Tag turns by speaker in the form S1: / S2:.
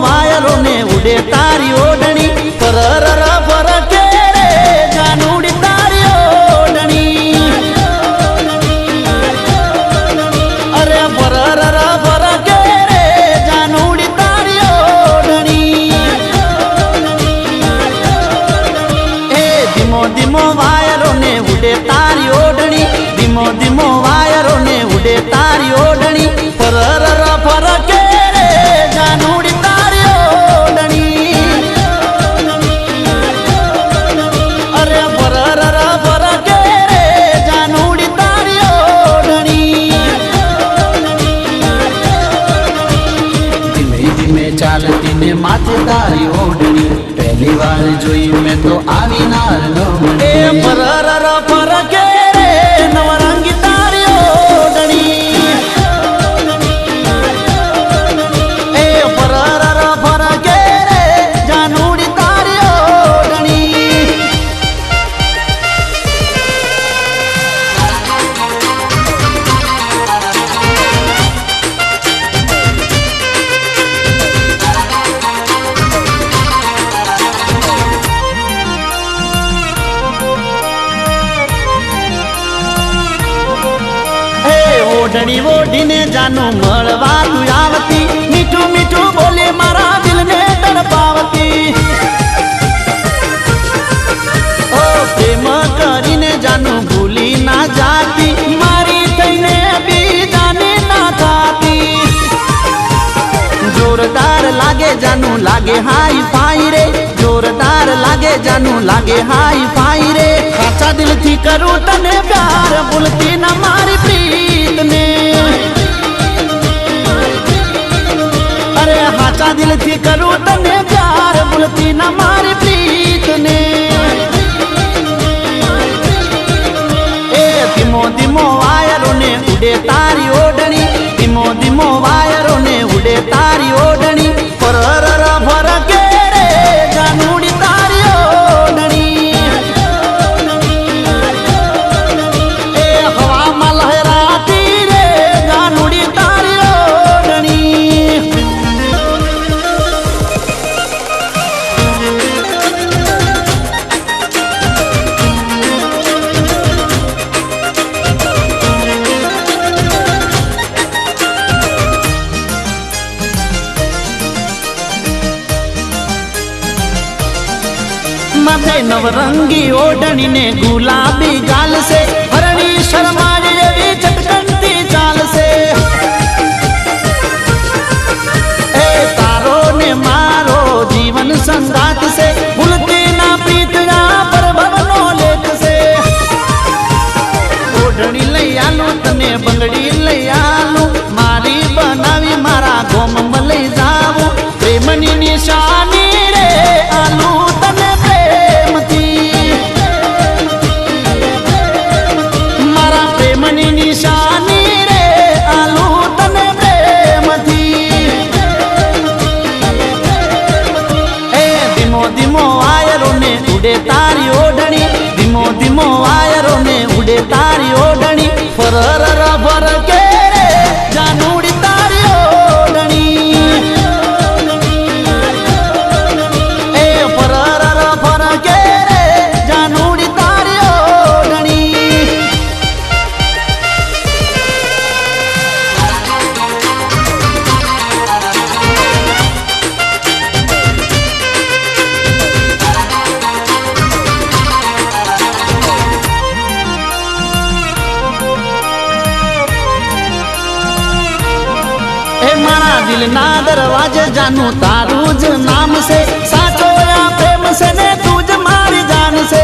S1: वायरो ने उड़े तारी ओढ़नी पर के रे जानूड़ी तारी ओढ़नी अरे पर के रे जानूड़ी तारी ओढ़नी ए धीमो धीमो वायरो ने उड़े तारी ओढ़नी धीमो धीमो वायरो ने उड़े तारी ओढ़नी पर के रे जानूड़ी तारी ओढ़नी अरे पर के रे जानूड़ी तारी ओढ़नी
S2: धीमे धीमे चालती ने माथे तारी ओढ़नी पहली बार जोई मैं तो आवी नार नो
S1: ए पर के रे नवरंगी तारी ओढ़नी ए पर के रे जानूड़ी तारी ओढ़नी ओढ़नी ओढ़ीने जानू मळवा तू आवती मीठू मीठू बोले मारा दिल ने तड़पावती ओ प्रेम करीने जानू भूली ना जाती मारी थईने भी जाने ना थाती जोरदार लागे जानू लागे हाई फाई रे जोरदार लागे जानू लागे हाई फाई रे खाचा दिल थी करूं तने प्यार भूलती ना मारी प्रीत ने अरे हाचा दिल थी करूं तने प्यार भूलती ना मारी प्रीत ने ए धीमो धीमो वायरो ने उड़े तारी ओढ़नी धीमो धीमो वायरो ने उड़े तारी ओढ़नी पर के रे जानूड़ी तारी ओढ़नी ए हवा में लहराती रे जानूड़ी तारी ओढ़नी माथे नवरंगी ओढ़नी ने गुलाबी गाल से हरणी शर्मा जेवी चटकनती चाल से ए तारो ने मारो जीवन संगात से भूलती ना प्रीतया पर भवनो लेख से ओढ़नी लई आलू तने बंगड़ी लई आलू मारी बनावी मारा गोम मलई जावू प्रेमनी निशानी रे आलू तने मारा प्रेमनी निशानी रे आलू तने प्रेम थी ए धीमो धीमो वायरो ने उड़े तारी ओढ़नी धीमो धीमो वायरो ने उड़े तारी ओढ़नी पर के रे जानूड़ी तारी ओढ़नी ए पर के रे जानूड़ी तारी ओढ़नी मारा दिल ना दरवाजे जानू तारू ज नाम से साचो या प्रेम से ने तुझ मारी जान से